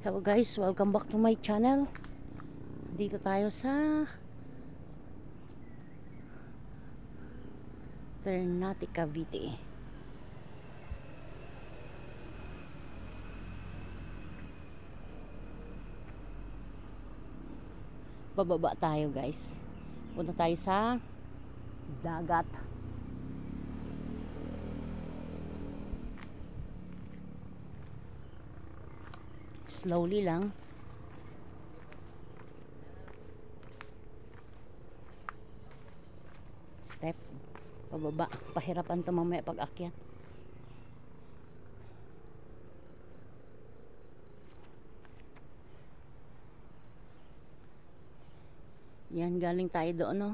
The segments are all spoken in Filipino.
Hello guys, welcome back to my channel. Dito tayo sa Ternate, Cavite. Bababa tayo guys. Punta tayo sa dagat. Slowly lang. Step. Pababa. Pahirapan ito mamaya pag akyat. Yan, galing tayo doon, no?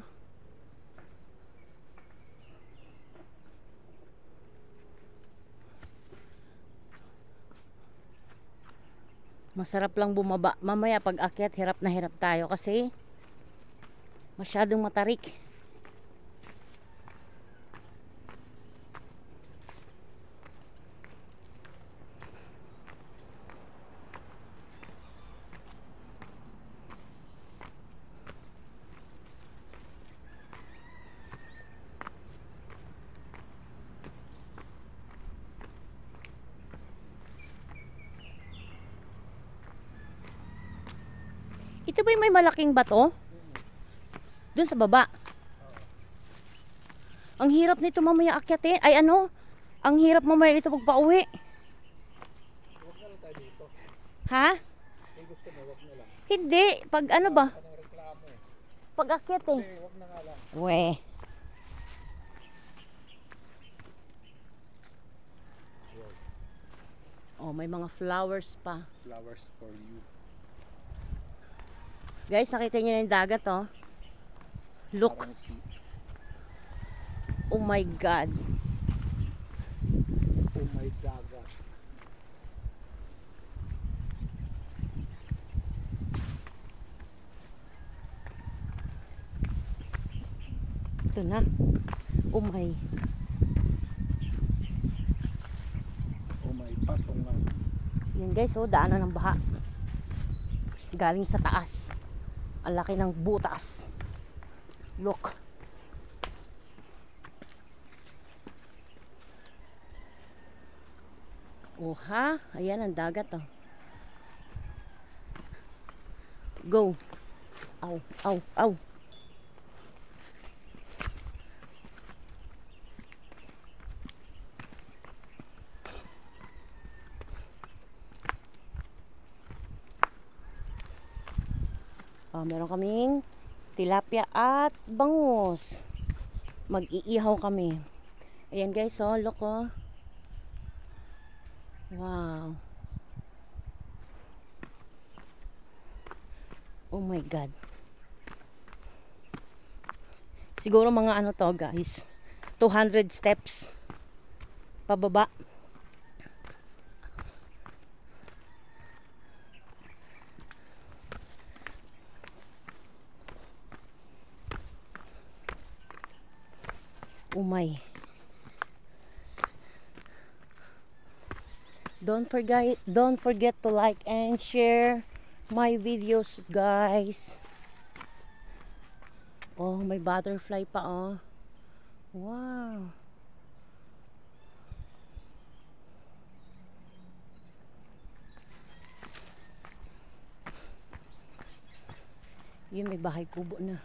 Masarap lang bumaba. Mamaya pag akyat, hirap na hirap tayo kasi masyadong matarik. Ito ba yung may malaking bato? Doon sa baba. Ang hirap nito mamaya akyatin. Ay ano? Ang hirap mamaya nito pagpa-uwi. Huwag na lang tayo dito. Ha? May gusto mo, huwag na lang. Hindi. Pag ano ba? Anong reklamo eh. Pag akyat eh. Hindi, huwag na nga lang. Weh. Oh, may mga flowers pa. Flowers for you. Guys, nakita niyo na yung dagat, oh. Look. Parang sea. Oh my God. Oh my dagat. Ito na. Oh my. Oh my patungan. Yan guys, oh, daanan ng baha. Galing sa taas. Ang laki ng butas. Look. Oh ha, ayan ang dagat, oh. Go. Aw, aw, aw. Meron kaming tilapia at bangus. Mag-iihaw kami. Ayan guys, oh, look, oh. Wow. Oh my God. Siguro mga ano to guys, 200 steps pababa. Oh my. Don't forget to like and share my videos, guys. Oh, may butterfly pa, oh. Wow. Yun, may bahay kubo na.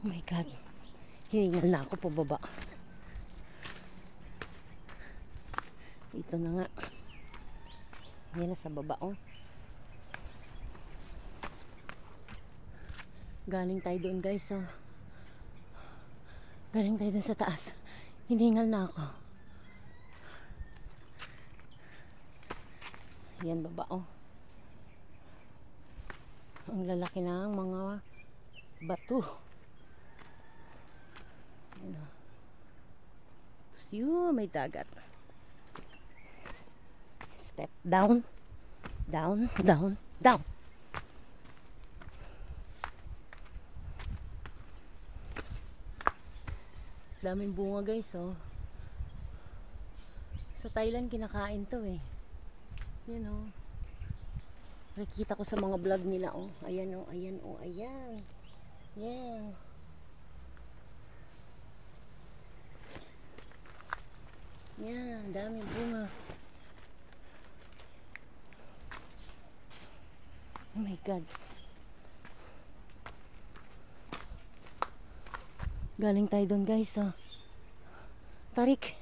Oh my God. Hiningal na ako pababa. Ito na nga. Yan na sa baba, oh. Galing tayo doon guys, oh. Galing tayo doon sa taas. Hiningal na ako. Yan baba, oh. Ang lalaki ng mga bato. Yun, may dagat. Step down, down, down, down. Daming bunga guys, oh. Sa Thailand kinakain to eh. Yan, oh. Nakikita ko sa mga vlog nila, oh. Ayan, oh, ayan, oh, ayan. Yan. Yan, dami bunga. Oh my God. Galing tayo doon, guys, oh. Tarik.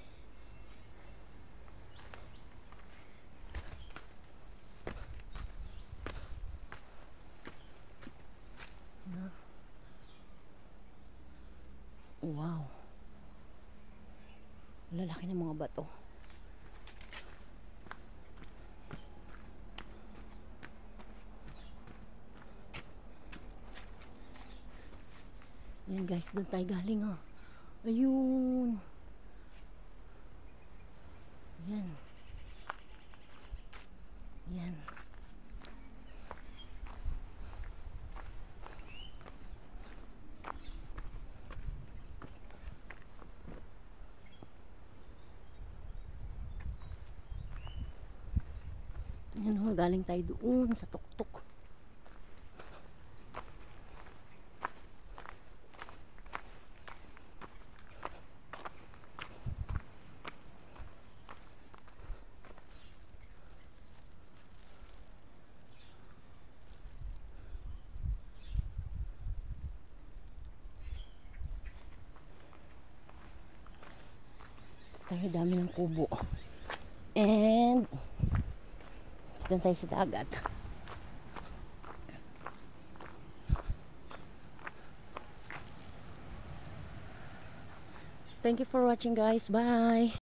Wow. Lalaki ng mga bato. Yan guys, doon tayo galing, oh. Ayun. Yan. Yan. Yan, oh, galing tayo doon sa tuktok. Tayo dami ng kubo. And dito tayo sa dagat. Thank you for watching, guys. Bye.